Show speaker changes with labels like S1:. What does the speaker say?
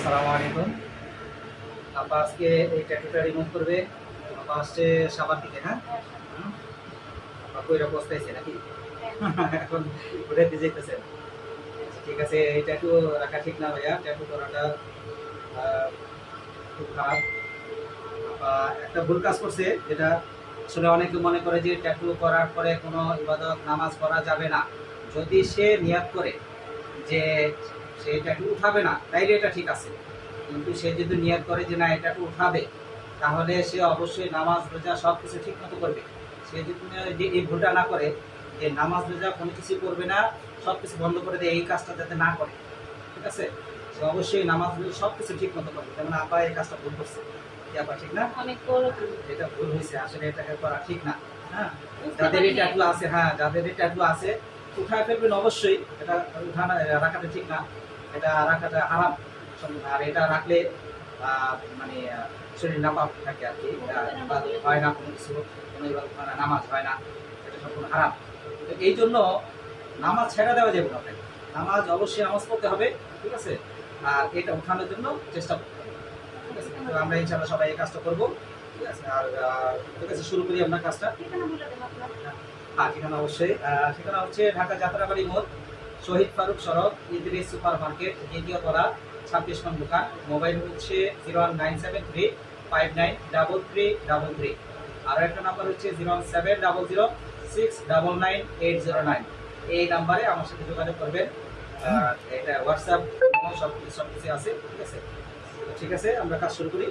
S1: আসসালামু আলাইকুম। আপা আজকে এই ট্যাটুটা রিমুভ করবে। আপা আসছে সাবার দিকে, হ্যাঁ? আপা কইরা বসতেছে নাকি? এখন উঠাইতে যেতেছেন। ঠিক আছে, এই ট্যাটু রাখা ঠিক না ভাইয়া। ট্যাটু করাটা আহ, খুব খারাপ। আপা একটা ভুল কাজ করছে, যেটা আসলে অনেকে মনে করে যে ট্যাটু করার পরে কোনো ইবাদত নামাজ পড়া যাবে না। যদি সে নিয়াত করে যে সে ট্যাটু উঠাবে না, তাইলে এটা ঠিক আছে। কিন্তু সে যদি নিয়ত করে যে না এটা উঠাবে, তাহলে সে অবশ্যই নামাজ রোজা সব কিছু ঠিক মতো করবে। সে যদি এই ভুলটা না করে যে নামাজ রোজা কোনো কিছু করবে না, সব কিছু বন্ধ করে দেয়, এই কাজটা যাতে না করে, ঠিক আছে? সে অবশ্যই নামাজ রোজা সব কিছু ঠিক মতো করবে। যেমন আপা এই কাজটা ভুল করছে, কি আপা ঠিক না? এটা ভুল হয়েছে, আসলে এটাকে করা ঠিক না। হ্যাঁ, যাদের এই ট্যাটু আছে, হ্যাঁ যাদের এই ট্যাটু আছে উঠায় ফেলবেন অবশ্যই। এটা উঠানো রাখাটা ঠিক না, এটা রাখাটা হারাম। আর এটা রাখলে মানে শরীর নাপাক থাকে আর কি, ইবাদত হয় না, কোনো কিছু কোনো ইবাদত হয় না, নামাজ হয় না, এটা সম্পূর্ণ হারাম। তো এই জন্য নামাজ ছেড়ে দেওয়া যাবে না ভাই। নামাজ অবশ্যই নামাজ পড়তে হবে, ঠিক আছে? আর এটা উঠানোর জন্য চেষ্টা করতে হবে, ঠিক আছে? তো আমরা ইনশাআল্লাহ সবাই এই কাজটা করবো, ঠিক আছে? আর ঠিক আছে, শুরু করি আপনার কাজটা। হ্যাঁ, ঠিকানা অবশ্যই। ঠিকানা হচ্ছে ঢাকা যাত্রাবাড়ি মোড়, শহীদ ফারুক সড়ক, ইদ্রিস সুপার মার্কেট, দ্বিতীয় তলা, 26 নং দোকান। মোবাইল হচ্ছে 01973 593333। আর একটা নাম্বার হচ্ছে 01700699809। এই নাম্বারে আমার সাথে যোগাযোগ করবেন। এটা হোয়াটসঅ্যাপ সব কিছু আছে, ঠিক আছে? তো ঠিক আছে, আমরা কাজ শুরু করি।